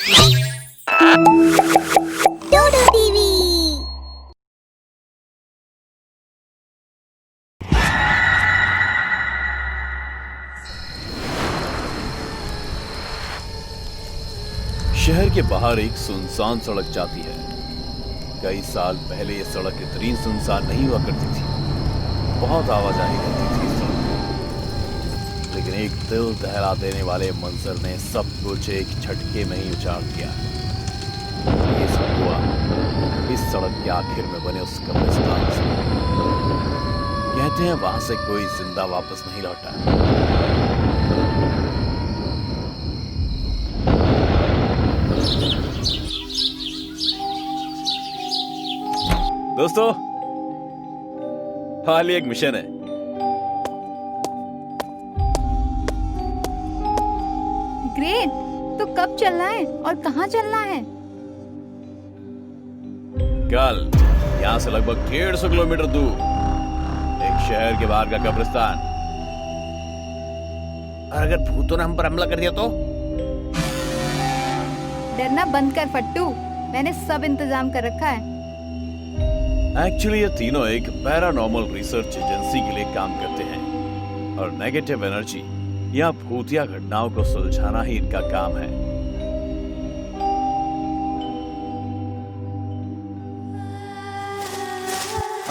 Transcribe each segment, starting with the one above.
डोडो TV. शहर के बाहर एक सुनसान सड़क जाती है। कई साल पहले ये सड़क इतनी सुनसान नहीं हुआ करती थी। बहुत आवाजाही रहती थी इस सड़क पर। लेकिन एक दिल दहला देने वाले मंजर ने सब कुछ एक झटके में ही उजाड़ दिया। ये सब हुआ इस सड़क के आखिर में बने उस कब्रिस्तान से। कहते हैं वहां से कोई जिंदा वापस नहीं लौटा। दोस्तों, हाल ही एक मिशन है। ग्रेट। तो कब चलना है और कहाँ चलना है? कल यहाँ से लगभग 150 किलोमीटर दूर एक शहर के बाहर का कब्रिस्तान। और अगर भूतों ने हम पर हमला कर दिया तो? डरना बंद कर फट्टू, मैंने सब इंतजाम कर रखा है। एक्चुअली ये तीनों एक पैरानॉर्मल रिसर्च एजेंसी के लिए काम करते हैं और नेगेटिव एनर्जी या भूतिया घटनाओं को सुलझाना ही इनका काम है।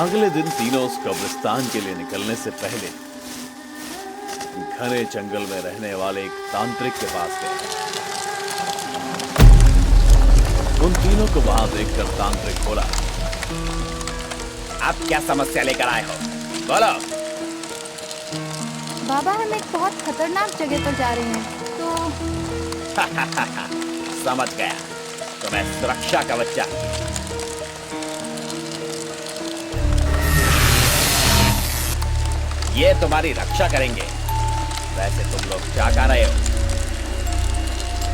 अगले दिन तीनों उस कब्रिस्तान के लिए निकलने से पहले घने जंगल में रहने वाले एक तांत्रिक के पास गए। उन तीनों को वहां देखकर तांत्रिक बोला, आप क्या समस्या लेकर आए हो? बोलो। बाबा, हम एक बहुत खतरनाक जगह पर जा रहे हैं तो समझ गया, तो मैं सुरक्षा कवच चाहिए। ये तुम्हारी रक्षा करेंगे। वैसे तुम लोग क्या कर रहे हो?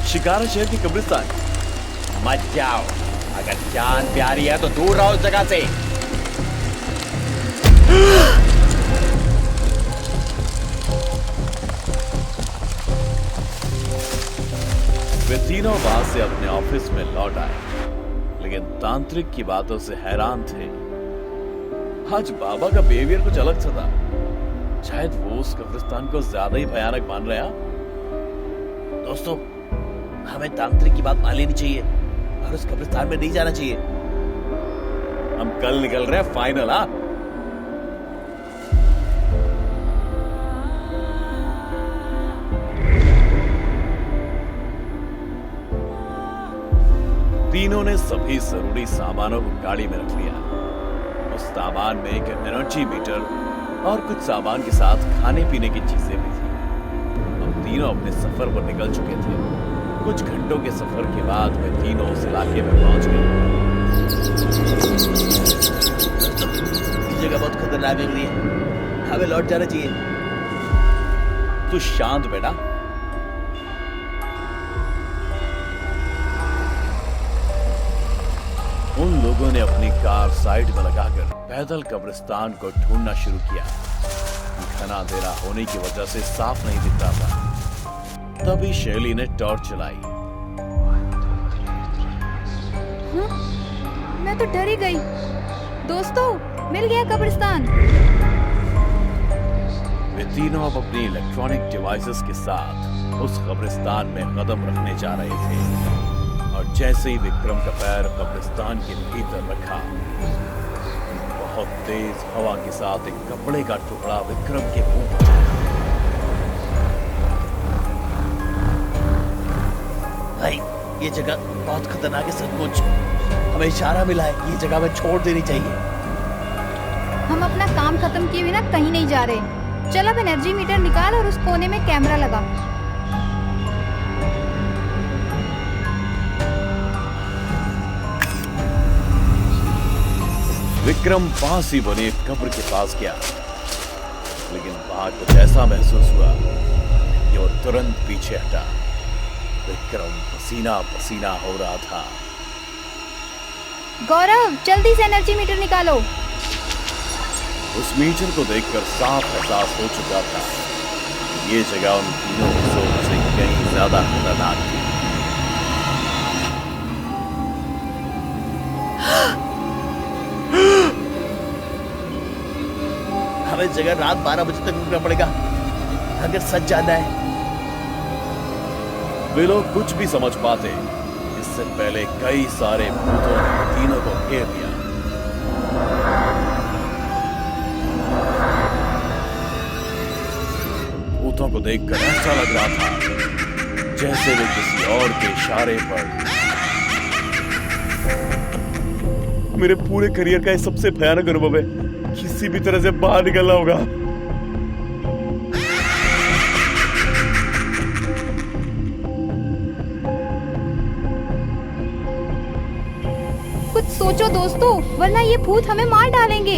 शिकारा शहर की कब्रिस्तान। मत जाओ, अगर जान प्यारी है तो दूर रहो उस जगह से। वे तीनों वहां से अपने ऑफिस में लौट आए, लेकिन तांत्रिक की बातों से हैरान थे। आज बाबा का बिहेवियर कुछ अलग सा था। शायद वो उस कब्रिस्तान को ज्यादा ही भयानक मान रहा। दोस्तों, हमें तांत्रिक की बात मान लेनी चाहिए और उस कब्रिस्तान में नहीं जाना चाहिए। हम कल निकल रहे हैं, फाइनल। हाँ, तीनों ने सभी जरूरी सामानों को गाड़ी में रख लिया। उस सामान में एक एनर्जी मीटर और कुछ सामान के साथ खाने पीने की चीजें भी थी। अब तीनों अपने सफर पर निकल चुके थे। कुछ घंटों के सफर के बाद वे तीनों उस इलाके में पहुंच गए। जगह बहुत खतरनाक लग रही है, हमें लौट जाना चाहिए। तू शांत बेटा। उन लोगों ने अपनी कार साइड में लगाकर पैदल कब्रिस्तान को ढूंढना शुरू किया। घना अंधेरा होने की वजह से साफ नहीं दिख रहा था। तभी शैली ने टॉर्च जलाई। मैं तो डर ही गई। दोस्तों, मिल गया कब्रिस्तान। वे तीनों अब अपनी इलेक्ट्रॉनिक डिवाइसेस के साथ उस कब्रिस्तान में कदम रखने जा रहे थे और जैसे ही विक्रम का पैर कब्रिस्तान के भीतर रखा, बहुत तेज हवा के साथ एक कपड़े का टुकड़ा विक्रम के मुंह पर आया। भाई, ये जगह बहुत खतरनाक है सचमुच। हमें इशारा मिला है, ये जगह हमें छोड़ देनी चाहिए। हम अपना काम खत्म किए बिना कहीं नहीं जा रहे। चल अब एनर्जी मीटर निकाल और उस कोने में कैमरा लगा। विक्रम पास ही बने एक कब्र के पास गया, लेकिन वहां कुछ ऐसा महसूस हुआ कि वो तुरंत पीछे हटा। विक्रम पसीना पसीना हो रहा था। गौरव, जल्दी से एनर्जी मीटर निकालो। उस मीटर को देखकर साफ एहसास हो चुका था ये जगह उन तीनों की सोच से कहीं ज्यादा खतरनाक थी। हमें इस जगह रात 12 बजे तक रुकना पड़ेगा अगर सच जाना है। वे लोग कुछ भी समझ पाते इससे पहले कई सारे भूतों ने तीनों को घेर लिया। भूतों को देखकर ऐसा लग रहा था जैसे वे किसी और के इशारे पर। मेरे पूरे करियर का ये सबसे भयानक अनुभव है, किसी भी तरह से बाहर निकलना होगा। कुछ सोचो दोस्तों, वरना ये भूत हमें मार डालेंगे।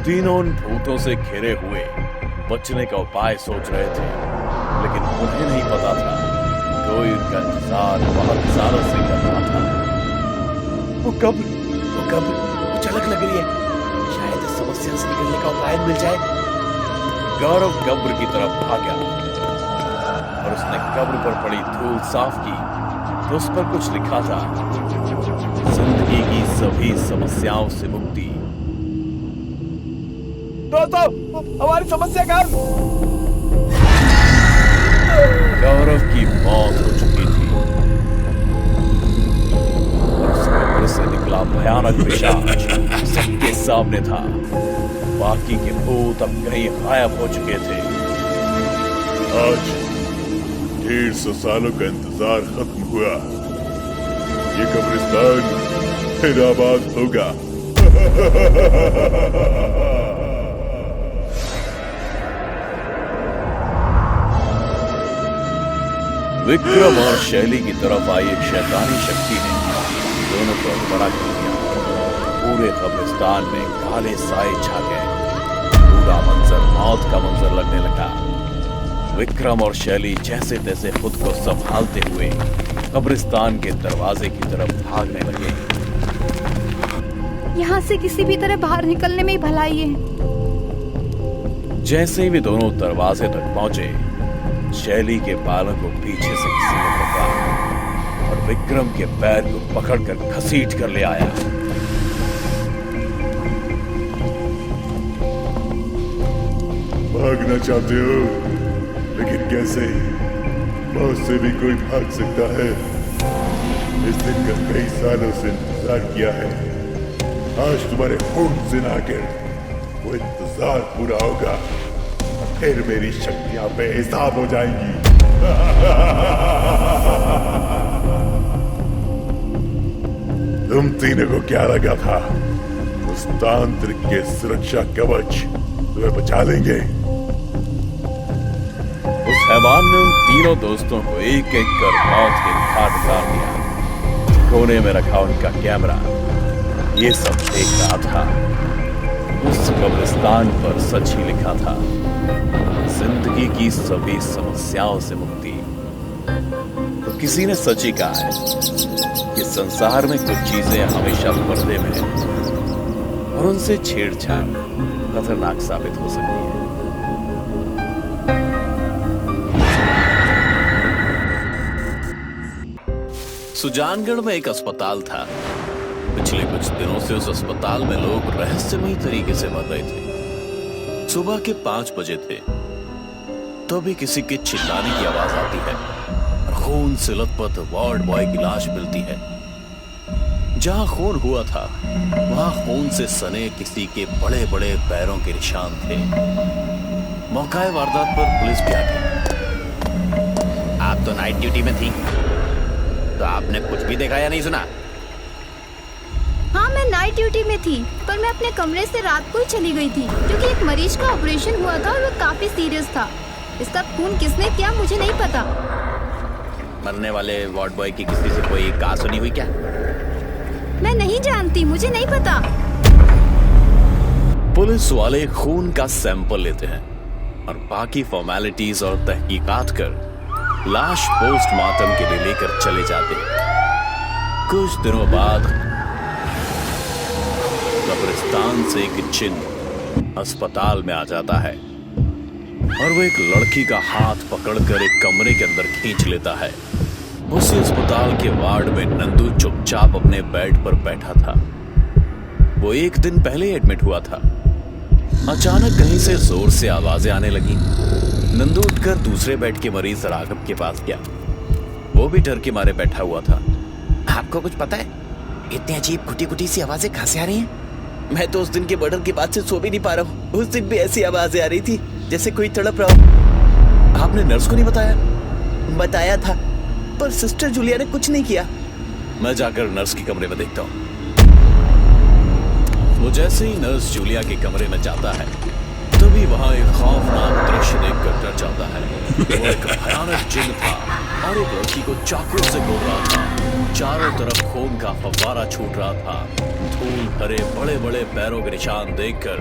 तीनों उन भूतों से घिरे हुए बचने का उपाय सोच रहे थे, लेकिन उन्हें नहीं पता था कोई उनका इंतजार बहुत सालों से कर रहा था। वो कब्र कुछ अलग लग रही है, शायद इस समस्या से निकलने का उपाय मिल जाए। गौरव कब्र की तरफ भागा और उसने कब्र पर पड़ी धूल साफ की तो उस पर कुछ लिखा था, जिंदगी की सभी समस्याओं से मुक्ति। दोस्तों, हमारी समस्या का गौरव की मौत हो चुकी थी और उस कब्र से निकला भयानक पिशाच सबके सामने था। बाकी के भूत अब कहीं गायब हो चुके थे। आज 150 सालों का इंतजार खत्म हुआ, ये कब्रिस्तान फिर आबाद होगा। विक्रम और शैली की तरफ आई एक शैतानी शक्ति ने दोनों को बड़ा कर दिया। पूरे कब्रिस्तान में काले साए छा गए, पूरा मंजर मौत का मंजर लगने लगा। विक्रम और शैली जैसे तैसे खुद को संभालते हुए कब्रिस्तान के दरवाजे की तरफ भागने लगे। यहाँ से किसी भी तरह बाहर निकलने में ही भलाई है। जैसे ही वे दोनों दरवाजे तक पहुंचे, शैली के बालों को पीछे से किसी ने पकड़ा और विक्रम के पैर को पकड़कर घसीट कर ले आया। भागना चाहते हो, लेकिन कैसे? मौत से भी कोई भाग सकता है। इस दिन का कई सालों से इंतजार किया है। आज तुम्हारे खून से नाकर वो इंतजार पूरा होगा, फिर मेरी शक्तियां बेहिसाब हो जाएंगी। तुम तीनों को क्या लगा था उस तांत्रिक के सुरक्षा कवच तुम्हें बचा लेंगे? उस हैवान ने उन तीनों दोस्तों को एक एक कर मौत के घाट उतार दिया। कोने में रखा उनका कैमरा ये सब देख रहा था। उस कब्रिस्तान पर सच ही लिखा था, जिंदगी की सभी समस्याओं से मुक्ति। तो किसी ने सच ही कहा है कि संसार में कुछ चीजें हमेशा पर्दे में हैं और उनसे छेड़छाड़ खतरनाक साबित हो सकती है। सुजानगढ़ में एक अस्पताल था। पिछले कुछ दिनों से उस अस्पताल में लोग रहस्यमयी तरीके से मर रहे थे। सुबह के 5 बजे थे, तभी किसी के चिल्लाने की आवाज आती है और खून से लथपथ वार्ड बॉय की लाश मिलती है। जहां खून हुआ था वहां खून से सने किसी के बड़े बड़े पैरों के निशान थे। मौका वारदात पर पुलिस भी आ गई। आप तो नाइट ड्यूटी में थी, तो आपने कुछ भी देखा या नहीं सुना? हाँ, मैं नाइट ड्यूटी में थी, पर मैं अपने कमरे से रात को ही चली गई थी, क्योंकि एक मरीज का ऑपरेशन हुआ था और वो काफी सीरियस था। इसका खून किसने किया मुझे नहीं पता। मरने वाले वार्ड बॉय की किसी से कोई कहा सुनी हुई क्या? मैं नहीं जानती, मुझे नहीं पता। पुलिस वाले खून का सैंपल लेते हैं और बाकी फॉर्मेलिटीज और तहकीकात कर लाश पोस्टमार्टम के लिए लेकर चले जाते हैं। कुछ दिनों बाद कब्रिस्तान से एक चिन्ह अस्पताल में आ जाता है और वो एक लड़की का हाथ पकड़कर एक कमरे के अंदर खींच लेता है। उसी अस्पताल के वार्ड में नंदू चुपचाप अपने बेड पर बैठा था। वो एक दिन पहले एडमिट हुआ था, अचानक कहीं से जोर से आवाजें आने लगी। नंदू उठकर दूसरे बेड के मरीज राघव के पास गया। वो भी डर के मारे बैठा हुआ था। आपको कुछ पता है इतनी अजीब कुटी कुटी सी आवाजें कहां से आ रही हैं? मैं तो उस दिन के मर्डर के बाद से सो भी नहीं पा रहा हूँ। उस दिन भी ऐसी आवाजें आ रही थी जैसे कोई तड़प रहा हो। आपने नर्स को नहीं बताया? बताया था पर सिस्टर जूलिया ने कुछ नहीं किया। मैं जाकर नर्स के कमरे में देखता हूँ। वो जैसे ही नर्स जूलिया के कमरे में जाता है तभी वहां एक खौफनाक दृश्य देखकर डर जाता है। वो एक भयानक जिन था और एक लड़की को चाकू से गोद रहा था। चारों तरफ खून का फव्वारा छूट रहा था। धूल भरे बड़े बड़े पैरों के निशान देखकर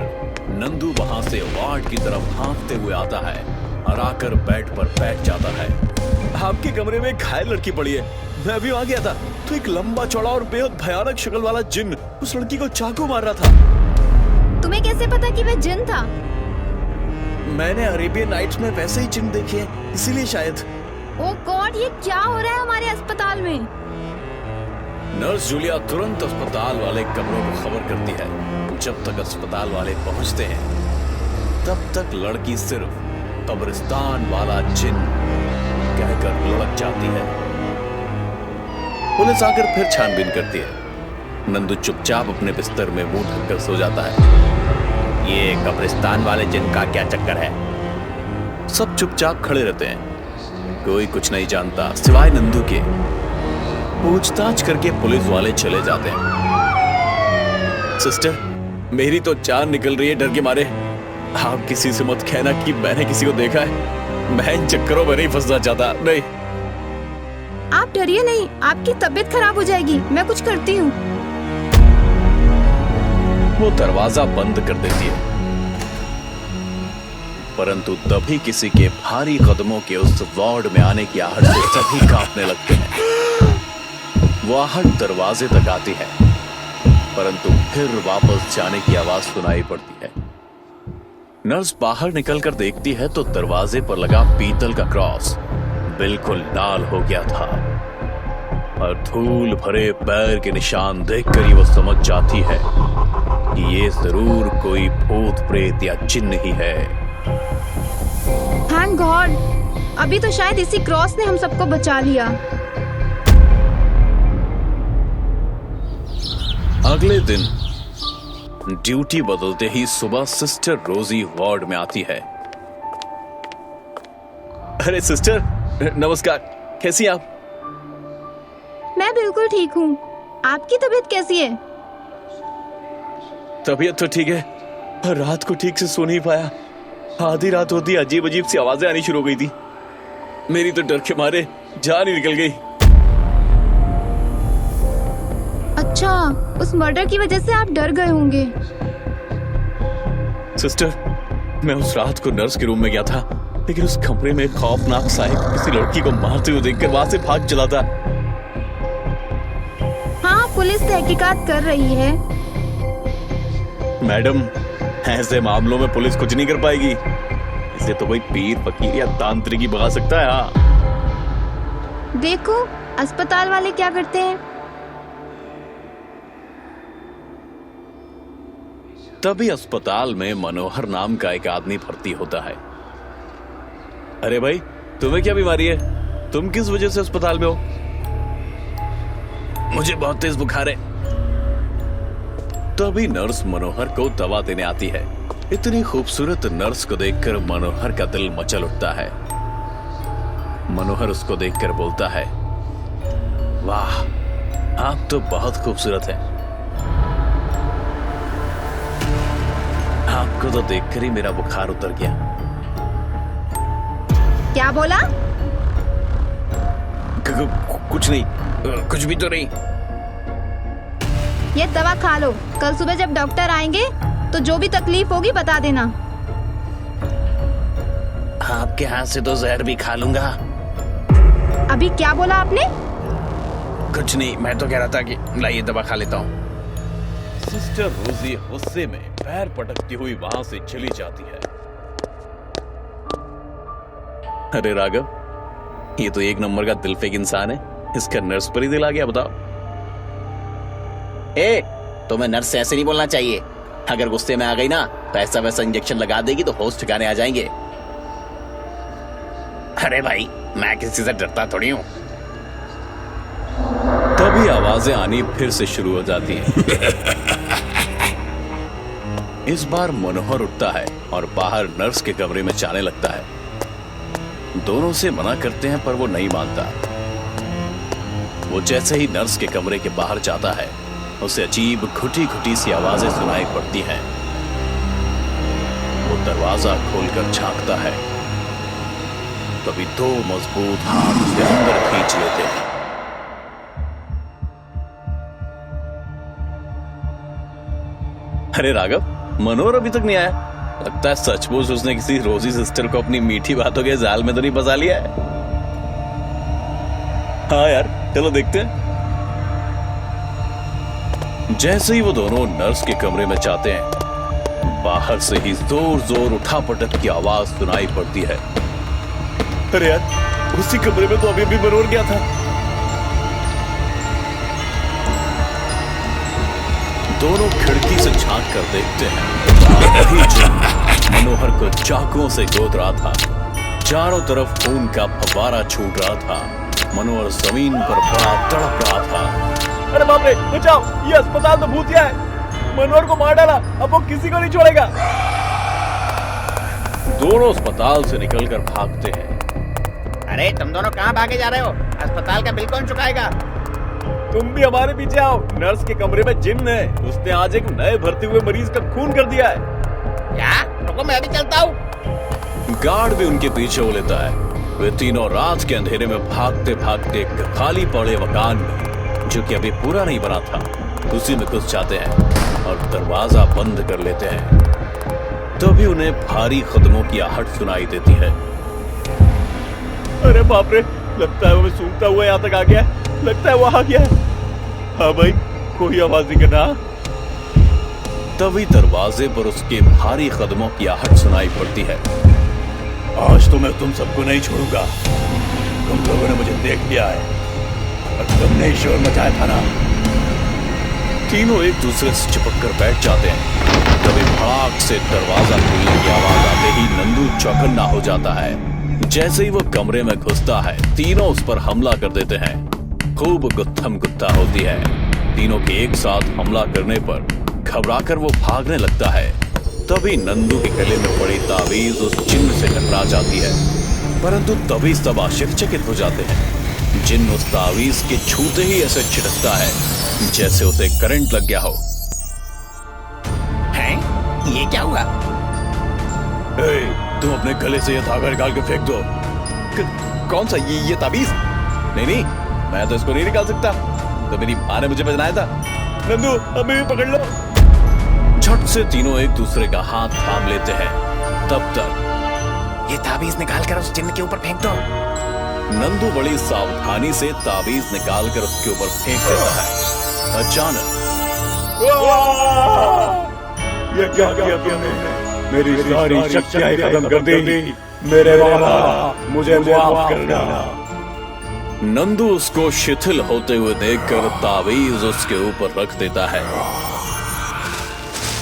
नंदू वहां से वार्ड की तरफ भागते हुए आता है और आकर बेड पर बैठ जाता है। आपके कमरे में एक घायल लड़की पड़ी है। मैं अभी वहां गया था तो एक लंबा चौड़ा और बेहद भयानक शक्ल वाला जिन उस लड़की को चाकू मार रहा था। तुम्हें कैसे पता कि वह जिन था? मैंने अरेबियन नाइट्स में वैसे ही जिन देखे हैं, इसीलिए शायद। ओह गॉड, ये क्या हो रहा है हमारे अस्पताल में? नर्स जूलिया तुरंत अस्पताल वाले कमरों को खबर करती है। जब तक अस्पताल वाले पहुंचते हैं तब तक लड़की सिर्फ कब्रिस्तान वाला जिन कहकर लुढ़क जाती है। पुलिस आकर फिर छानबीन करती है। नंदू चुपचाप अपने बिस्तर में मुंह ढककर सो जाता है। ये कब्रिस्तान वाले जिन का क्या चक्कर है? सब चुपचाप खड़े रहते हैं। कोई कुछ नहीं जानता सिवाय नंदू के। पूछताछ करके पुलिस वाले चले जाते हैं। सिस्टर, मेरी तो जान निकल रही है डर के मारे। आप किसी से मत कहना कि मैंने किसी को देखा है। मैं इन चक्करों में नहीं फंसना चाहता। नहीं। आप डरिए नहीं, आपकी तबीयत खराब हो जाएगी। मैं कुछ करती हूँ। वो दरवाजा बंद कर देती है, परंतु तभी किसी के भारी कदमों के उस वार्ड में आने की आहट से सभी कांपने लगते हैं। वो आहट दरवाजे तक आती है, परंतु फिर वापस जाने की आवाज सुनाई पड़ती है। नर्स बाहर निकलकर देखती है तो दरवाजे पर लगा पीतल का क्रॉस बिल्कुल लाल हो गया था और धूल भरे पैर के निशान देखकर ही वो समझ जाती है कि ये जरूर कोई भूत प्रेत या जिन्न ही है। थैंक गॉड, अभी तो शायद इसी क्रॉस ने हम सबको बचा लिया। अगले दिन ड्यूटी बदलते ही सुबह सिस्टर रोजी वार्ड में आती है। अरे सिस्टर, नमस्कार, कैसी आप? मैं बिल्कुल ठीक हूँ। आपकी तबीयत कैसी है? तबीयत तो ठीक है, पर रात को ठीक से सो नहीं पाया। आधी रात होती अजीब अजीब सी आवाजें आनी शुरू हो गई थी। मेरी तो डर के मारे जान ही निकल गई। अच्छा, उस मर्डर की वजह से आप डर गए होंगे। सिस्टर, मैं उस रात को नर्स के रूम में गया था, लेकिन उस कमरे में खौफनाक साहिब किसी लड़की को मारते हुए देखकर वहां से भाग चला था। हाँ, पुलिस तहकीकात कर रही है। मैडम, ऐसे मामलों में पुलिस कुछ नहीं कर पाएगी। इसे तो कोई पीर फकीर या तांत्रिक ही भगा सकता है। हाँ, देखो अस्पताल वाले क्या करते हैं। तभी अस्पताल में मनोहर नाम का एक आदमी भर्ती होता है। अरे भाई, तुम्हें क्या बीमारी है? तुम किस वजह से अस्पताल में हो? मुझे बहुत तेज बुखार है। तभी नर्स मनोहर को दवा देने आती है। इतनी खूबसूरत नर्स को देखकर मनोहर का दिल मचल उठता है। मनोहर उसको देखकर बोलता है, वाह, आप तो बहुत खूबसूरत हैं। आपको तो देखकर ही मेरा बुखार उतर गया। क्या बोला? कुछ नहीं, कुछ भी तो नहीं। ये दवा खा लो, कल सुबह जब डॉक्टर आएंगे तो जो भी तकलीफ होगी बता देना। आपके हाथ से तो जहर भी खा लूंगा। अभी क्या बोला आपने? कुछ नहीं, मैं तो कह रहा था कि लाइए दवा खा लेता हूँ। सिस्टर रोजी गुस्से में पैर पटकती हुई वहां से चली जाती है। अरे राघव, ये तो एक नंबर का दिलफेक इंसान है। इसका नर्स पर ही दिल आ गया, बताओ। ए, तुम्हें नर्स से ऐसे नहीं बोलना चाहिए। अगर गुस्से में आ गई ना तो ऐसा वैसा इंजेक्शन लगा देगी तो होश ठिकाने आ जाएंगे। अरे भाई, मैं किसी से डरता थोड़ी हूँ। तभी आवाजें आनी फिर से शुरू हो जाती हैं। इस बार मनोहर उठता है और बाहर नर्स के कमरे में जाने लगता है। दोनों से मना करते हैं पर वो नहीं मानता। वो जैसे ही नर्स के कमरे के बाहर जाता है, उसे अजीब घुटी घुटी सी आवाजें सुनाई पड़ती हैं। वो दरवाजा खोलकर झांकता है, तभी दो मजबूत हाथ उसे अंदर खींच लेते हैं। अरे राघव, मनोहर अभी तक नहीं आया। लगता है सचमुच उसने किसी रोजी सिस्टर को अपनी मीठी बातों के जाल में तो नहीं फंसा लिया है। हाँ यार, चलो देखते हैं। जैसे ही वो दोनों नर्स के कमरे में जाते हैं, बाहर से ही जोर जोर उठापटक की आवाज सुनाई पड़ती है। अरे यार, उसी कमरे में तो अभी भी मनोहर गया था। दोनों खिड़की से झांक कर देखते हैं, वही जिन्न मनोहर को चाकुओं से गोद रहा था। चारों तरफ खून का फव्वारा छूट रहा था। मनोहर जमीन पर बड़ा तड़प रहा था। अरे बाप रे, बचाओ, ये अस्पताल तो भूतिया है। मनोहर को मार डाला, अब वो किसी को नहीं छोड़ेगा। दोनों अस्पताल से निकलकर भागते हैं। अरे तुम दोनों कहाँ भागे जा रहे हो? अस्पताल का बिल कौन चुकाएगा? तुम भी हमारे पीछे आओ। नर्स के कमरे में जिन्न है। उसने आज एक नए भर्ती हुए मरीज का खून कर दिया है। क्या? रुको, मैं भी चलता हूँ। गार्ड भी उनके पीछे हो लेता है। वे तीनों रात के अंधेरे में भागते भागते खाली पड़े मकान में, जो कि अभी पूरा नहीं बना था, उसी में घुस जाते हैं और दरवाजा बंद कर लेते हैं। तभी उन्हें भारी कदमों की आहट सुनाई देती है। अरे बाप रे, लगता है वो सूंघता हुआ यहाँ तक आ गया। लगता है वो आ गया। हाँ भाई, कोई आवाज नहीं करना। तभी दरवाजे पर उसके भारी कदमों की आहट सुनाई पड़ती है। आज तो मैं तुम सबको नहीं छोड़ूंगा। तुम लोगों ने मुझे देख लिया है और तुमने शोर मचाया था ना। तीनों एक दूसरे से चिपक कर बैठ जाते हैं। तभी भड़ाक से दरवाजा खुलने की आवाज आते ही नंदू चौकन्ना हो जाता है। जैसे ही वो कमरे में घुसता है, तीनों उस पर हमला कर देते हैं। खूब गुत्थम गुत्था होती है। तीनों के एक साथ हमला करने पर घबराकर वो भागने लगता है। तभी नंदू के गले में पड़ी ताबीज उस जिन्न से टकरा जाती है, परंतु तभी सब आश्चर्यचकित हो जाते हैं। जिन्न उस ताबीज के छूते ही ऐसे छिटकता है जैसे उसे करंट लग गया हो। हैं? ये क्या हुआ? तुम अपने गले से ये धागा निकाल के फेंक दो। कौन सा? ये ताबीज? नहीं, मैं तो इसको नहीं निकाल सकता। तो मेरी माँ ने मुझे पहनाया था। नंदू, अभी भी पकड़ लो। झट से तीनों एक दूसरे का हाथ थाम लेते हैं। तब तक ये ताबीज निकाल कर उस जिन्न के ऊपर फेंक दो। नंदू बड़ी सावधानी से ताबीज निकाल कर उसके ऊपर फेंक देता है। अचानक ये क्या किया तुमने? मेरी सारी शक्तियां खत्म कर दी। मेरे बाबा, मुझे माफ करना। नंदू उसको शिथिल होते हुए देखकर ताबीज उसके ऊपर रख देता है।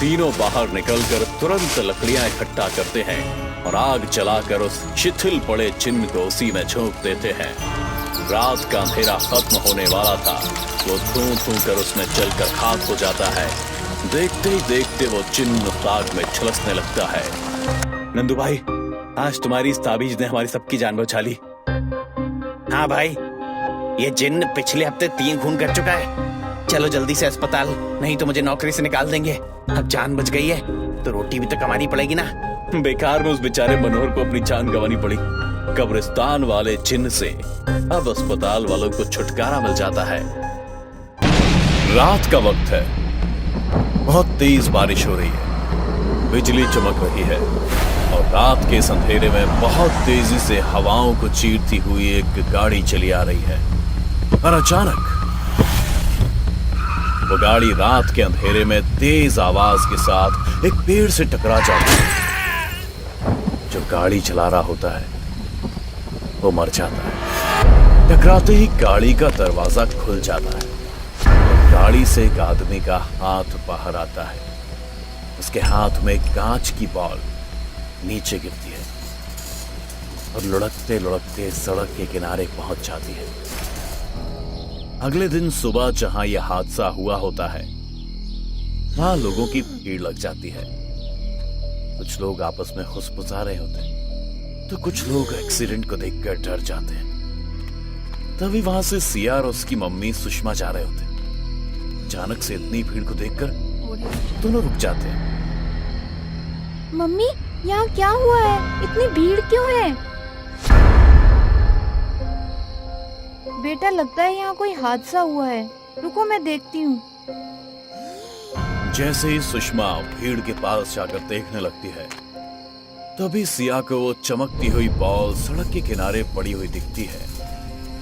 तीनों बाहर निकलकर तुरंत लकड़ियां इकट्ठा करते हैं और आग जलाकर उस शिथिल पड़े जिन्न को उसी में झोंक देते हैं। रात का अंधेरा खत्म होने वाला था। वो धूं कर उसमें जलकर खाक हो जाता है। देखते ही देखते वो जिन्न आग में झुलसने लगता है। नंदू भाई, आज तुम्हारी इस ताबीज ने हमारी सबकी जान बचा ली। हाँ भाई, ये जिन्न पिछले हफ्ते 3 खून कर चुका है। चलो जल्दी से अस्पताल, नहीं तो मुझे नौकरी से निकाल देंगे। अब जान बच गई है तो रोटी भी तो कमानी पड़ेगी ना। बेकार में उस बेचारे मनोहर को अपनी जान गंवानी पड़ी। कब्रिस्तान वाले जिन्न से अब अस्पताल वालों को छुटकारा मिल जाता है। रात का वक्त है। बहुत तेज बारिश हो रही है। बिजली चमक रही है और रात के इस अंधेरे में बहुत तेजी से हवाओं को चीरती हुई एक गाड़ी चली आ रही है। और अचानक वो गाड़ी रात के अंधेरे में तेज आवाज के साथ एक पेड़ से टकरा जाती है। जो गाड़ी चला रहा होता है वो मर जाता है। टकराते ही गाड़ी का दरवाजा खुल जाता है और गाड़ी से एक आदमी का हाथ बाहर आता है। उसके हाथ में एक कांच की बॉल नीचे गिरती है और लुढ़कते लुढ़कते सड़क के किनारे पहुंच जाती है। अगले दिन सुबह जहां यह हादसा हुआ होता है, वहां लोगों की भीड़ लग जाती है। कुछ लोग आपस में खुशपुसा रहे होते हैं, तो कुछ लोग एक्सीडेंट को देखकर डर जाते हैं। तभी वहां से सिया और उसकी मम्मी सुषमा जा रहे होते हैं। अचानक से इतनी भीड़ को देखकर दोनों रुक जाते हैं। मम्मी, यहाँ क्या हुआ है? इतनी भीड़ क्यों है? बेटा, लगता है यहाँ कोई हादसा हुआ है। रुको, मैं देखती हूँ। जैसे ही सुषमा भीड़ के पास जाकर देखने लगती है, तभी सिया को वो चमकती हुई बॉल सड़क के किनारे पड़ी हुई दिखती है,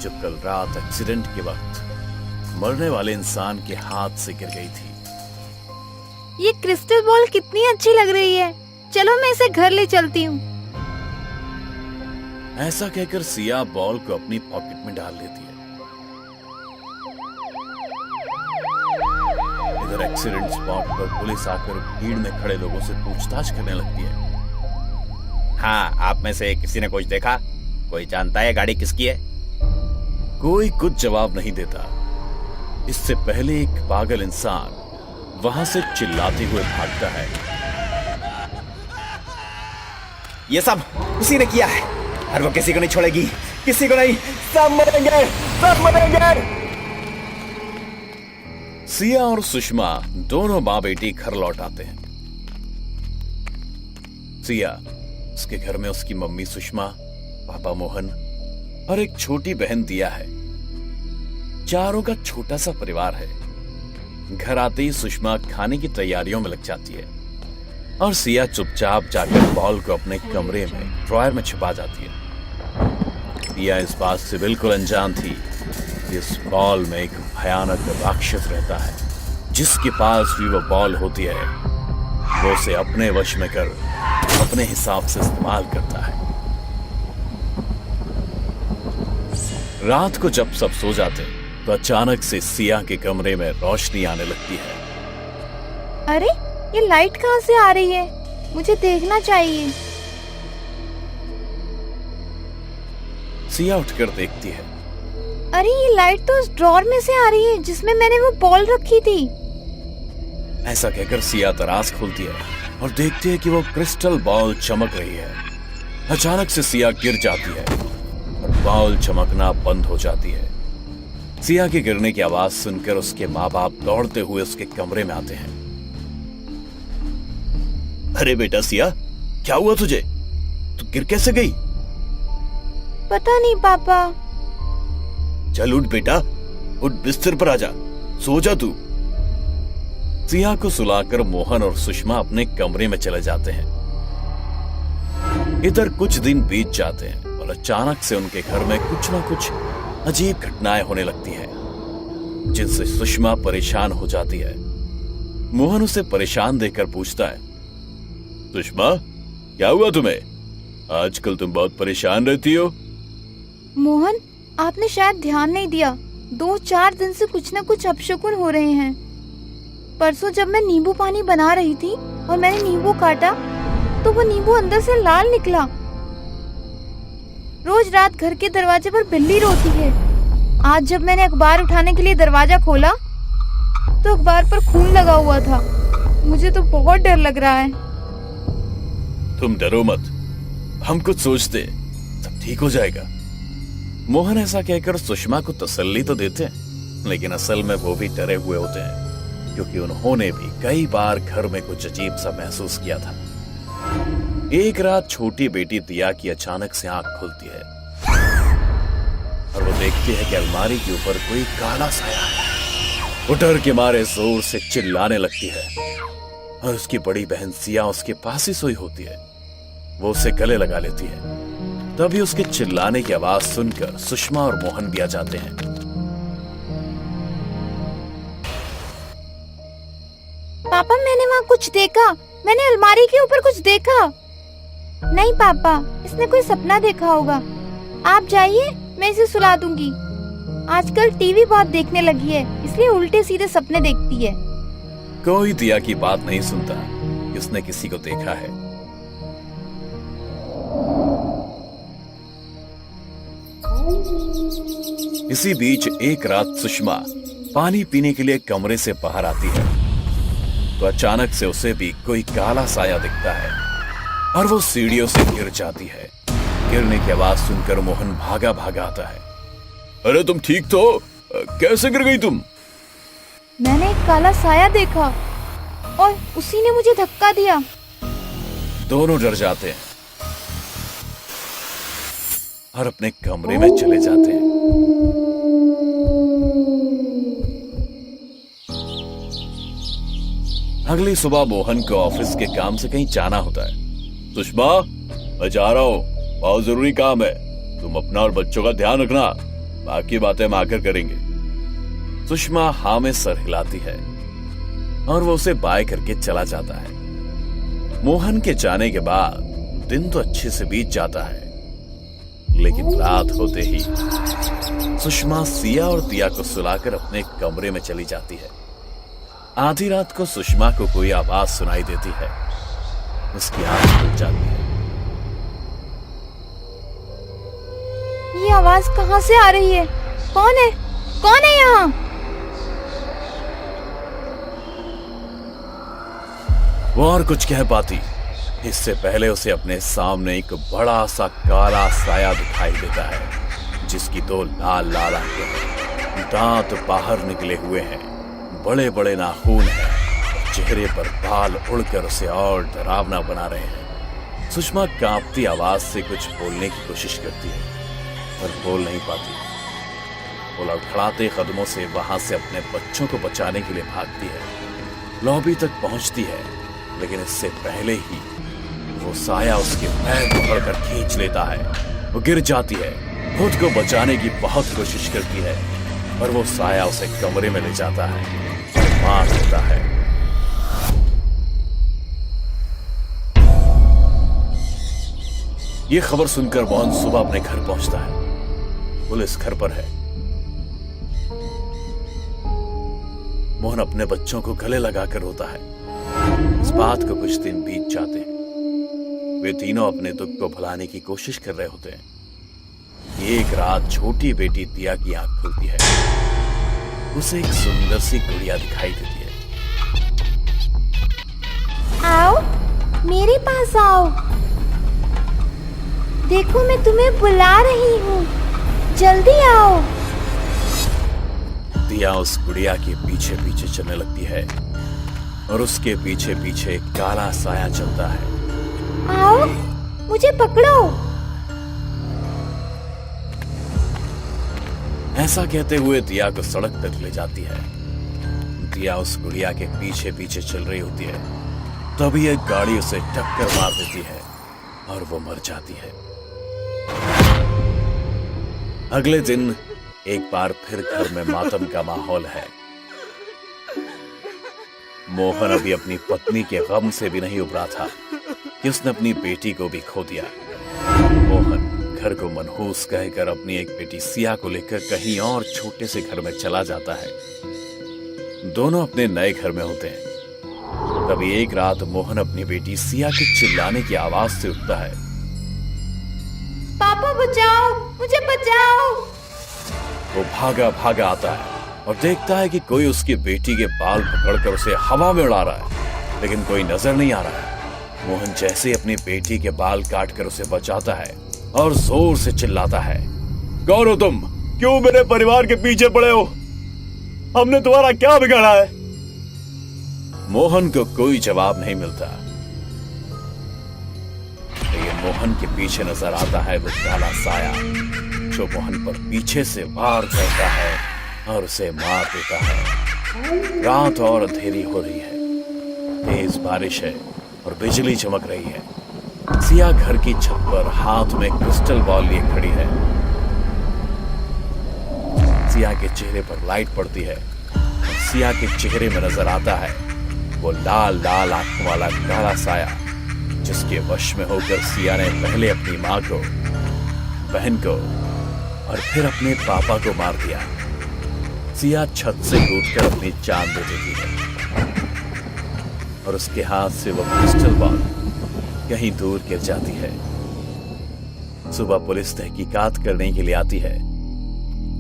जो कल रात एक्सीडेंट के वक्त मरने वाले इंसान के हाथ से गिर गई थी। ये क्रिस्टल बॉल कितनी अच्छी लग रही है। चलो, मैं इसे घर ले चलती हूँ। ऐसा कहकर सिया बॉल को अपनी पॉकेट में डाल लेती है। इधर एक्सीडेंट स्पॉट पर पुलिस आकर भीड़ में खड़े लोगों से पूछताछ करने लगती है। हाँ, आप में से किसी ने कुछ देखा? कोई जानता है गाड़ी किसकी है? कोई कुछ जवाब नहीं देता। इससे पहले एक पागल इंसान वहां से चिल्लाते हुए भागता है। ये सब उसी ने किया है और वो किसी को नहीं छोड़ेगी, किसी को नहीं। सब मरेंगे, सब मरेंगे। सिया और सुषमा दोनों माँ बेटी घर लौट आते हैं। सिया, उसके घर में उसकी मम्मी सुषमा, पापा मोहन और एक छोटी बहन दिया है। चारों का छोटा सा परिवार है। घर आते ही सुषमा खाने की तैयारियों में लग जाती है और सिया चुपचाप जाकर बॉल को अपने कमरे में ड्रॉयर में छुपा जाती है। सिया इस बात से बिल्कुल अनजान थी कि इस बॉल में एक भयानक राक्षस रहता है। जिसके पास भी वो बॉल होती है, वो उसे अपने वश में कर अपने हिसाब से इस्तेमाल करता है। रात को जब सब सो जाते तो अचानक से सिया के कमरे में रोशनी आने लगती है। अरे, ये लाइट कहाँ से आ रही है? मुझे देखना चाहिए। सिया उठकर देखती है। अरे, ये लाइट तो उस ड्रॉर में से आ रही है जिसमें मैंने वो बॉल रखी थी। ऐसा कहकर सिया दराज खोलती है और देखती है कि वो क्रिस्टल बॉल चमक रही है। अचानक से सिया गिर जाती है और बॉल चमकना बंद हो जाती है। सिया के गिरने की आवाज सुनकर उसके माँ बाप दौड़ते हुए उसके कमरे में आते हैं। अरे बेटा सिया, क्या हुआ तुझे? तू गिर कैसे गई? पता नहीं पापा। चल उठ बेटा, उठ, बिस्तर पर आजा, सो जा तू। सिया को सुलाकर मोहन और सुषमा अपने कमरे में चले जाते हैं। इधर कुछ दिन बीत जाते हैं और अचानक से उनके घर में कुछ ना कुछ अजीब घटनाएं होने लगती हैं, जिनसे सुषमा परेशान हो जाती है। मोहन उसे परेशान देखकर पूछता है, सुषमा, क्या हुआ तुम्हें? आजकल तुम बहुत परेशान रहती हो। मोहन, आपने शायद ध्यान नहीं दिया। 2-4 दिन से कुछ न कुछ अपशकुन हो रहे हैं। परसों जब मैं नींबू पानी बना रही थी और मैंने नींबू काटा, तो वो नींबू अंदर से लाल निकला। रोज रात घर के दरवाजे पर बिल्ली रोती है। आज जब मैंने अखबार उठाने के लिए दरवाजा खोला, तो अखबार पर खून लगा हुआ था। मुझे तो बहुत डर लग रहा है। तुम डरो मत, हम कुछ सोचते, सब ठीक हो जाएगा। मोहन ऐसा कहकर सुषमा को तसल्ली तो देते हैं, लेकिन असल में वो भी डरे हुए होते हैं, क्योंकि उन्होंने भी कई बार घर में कुछ अजीब सा महसूस किया था। एक रात छोटी बेटी दिया की अचानक से आंख खुलती है और वो देखती है कि अलमारी के ऊपर कोई काला साया है। वो डर के मारे जोर से चिल्लाने लगती है और उसकी बड़ी बहन सिया उसके पास ही सोई होती है। वो उसे गले लगा लेती है। तभी उसके चिल्लाने की आवाज सुनकर सुषमा और मोहन भी आ जाते हैं। पापा, मैंने वहाँ कुछ देखा। मैंने अलमारी के ऊपर कुछ देखा। नहीं पापा, इसने कोई सपना देखा होगा। आप जाइए, मैं इसे सुला दूंगी। आजकल टीवी बहुत देखने लगी है, इसलिए उल्टे सीधे सपने देखती है। कोई दिया की बात नहीं सुनता। कि उसने किसी को देखा है। इसी बीच एक रात सुषमा पानी पीने के लिए कमरे से बाहर आती है तो अचानक से उसे भी कोई काला साया दिखता है और वो सीढ़ियों से गिर जाती है। गिरने की आवाज सुनकर मोहन भागा भागा आता है। अरे तुम ठीक तो? कैसे गिर गई तुम? मैंने एक काला साया देखा और उसी ने मुझे धक्का दिया। दोनों डर जाते हैं और अपने कमरे में चले जाते हैं। अगली सुबह मोहन को ऑफिस के काम से कहीं जाना होता है। सुषमा, मैं जा रहा हूं, बहुत जरूरी काम है। तुम अपना और बच्चों का ध्यान रखना, बाकी बातें हम आकर करेंगे। सुषमा हाँ में सर हिलाती है और वो उसे बाय करके चला जाता है। मोहन के जाने के बाद दिन तो अच्छे से बीत जाता है, लेकिन रात होते ही सुषमा सिया और दिया को सुलाकर अपने कमरे में चली जाती है। आधी रात को सुषमा को कोई आवाज सुनाई देती है। उसकी आंख खुल जाती है। ये आवाज कहाँ से आ रही है? कौन है? कौन है यहाँ? वो और कुछ कह पाती, इससे पहले उसे अपने सामने एक बड़ा सा काला साया दिखाई देता है, जिसकी दो लाल लाल आंखें हैं, दांत बाहर निकले हुए हैं, बड़े बड़े नाखून हैं, चेहरे पर बाल उड़कर उसे और डरावना बना रहे हैं। सुषमा कांपती आवाज से कुछ बोलने की कोशिश करती है पर बोल नहीं पाती। वो लड़खड़ाते कदमों से वहां से अपने बच्चों को बचाने के लिए भागती है। लॉबी तक पहुंचती है, लेकिन इससे पहले ही वो साया उसके पैर पकड़कर खींच लेता है। वो गिर जाती है, खुद को बचाने की बहुत कोशिश करती है, पर वो साया उसे कमरे में ले जाता है और मार देता है। ये खबर सुनकर मोहन सुबह अपने घर पहुंचता है। पुलिस घर पर है। मोहन अपने बच्चों को गले लगाकर रोता है। इस बात को कुछ दिन बीत जाते हैं। वे तीनों अपने दुख को भुलाने की कोशिश कर रहे होते हैं। एक रात छोटी बेटी दिया की आंख खुलती है। उसे एक सुंदर सी गुड़िया दिखाई देती है। आओ, मेरे पास आओ। देखो, मैं तुम्हें बुला रही हूँ, जल्दी आओ। दिया उस गुड़िया के पीछे पीछे चलने लगती है और उसके पीछे पीछे काला साया चलता है। आओ, मुझे पकड़ो। ऐसा कहते हुए दिया को सड़क तक ले जाती है। दिया उस गुड़िया के पीछे पीछे चल रही होती है, तभी एक गाड़ी उसे टक्कर मार देती है और वो मर जाती है। अगले दिन एक बार फिर घर में मातम का माहौल है। मोहन अभी अपनी पत्नी के गम से भी नहीं उबरा था कि उसने अपनी बेटी को भी खो दिया। मोहन घर को मनहूस कहकर अपनी एक बेटी सिया को लेकर कहीं और छोटे से घर में चला जाता है। दोनों अपने नए घर में होते हैं। तभी एक रात मोहन अपनी बेटी सिया के चिल्लाने की आवाज से उठता है। पापा बचाओ, मुझे बचाओ। वो भागा भागा आता है और देखता है कि कोई उसकी बेटी के बाल पकड़कर उसे हवा में उड़ा रहा है, लेकिन कोई नजर नहीं आ रहा है। मोहन जैसे अपनी बेटी के बाल काटकर उसे बचाता है और जोर से चिल्लाता है, कौन हो तुम? क्यों मेरे परिवार के पीछे पड़े हो? हमने तुम्हारा क्या बिगाड़ा है? मोहन को कोई जवाब नहीं मिलता। लेकिन मोहन के पीछे नजर आता है वो काला साया, जो मोहन पर पीछे से वार करता है और उसे मार देता है। रात और अंधेरी हो रही है, तेज बारिश है और बिजली चमक रही है। सिया घर की छत पर हाथ में क्रिस्टल बॉल लिए खड़ी है। सिया के चेहरे पर लाइट पड़ती है। सिया के चेहरे में नजर आता है वो लाल लाल आंखों वाला काला साया, जिसके वश में होकर सिया ने पहले अपनी माँ को, बहन को और फिर अपने पापा को मार दिया। सिया छत से कूदकर अपनी जान दे देती है। और उसके हाथ से वो क्रिस्टल बॉल कहीं दूर गिर जाती है। सुबह पुलिस तहकीकात करने के लिए आती है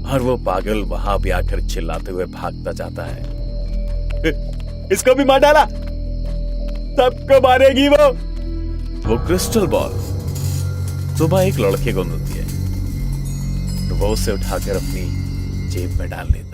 और वो पागल वहां भी आकर चिल्लाते हुए भागता जाता है, इसको भी मार डाला, सबको मारेगी वो। वो क्रिस्टल बॉल सुबह एक लड़के को मिलती है तो वो उसे उठाकर अपनी जेब में डाल लेता है।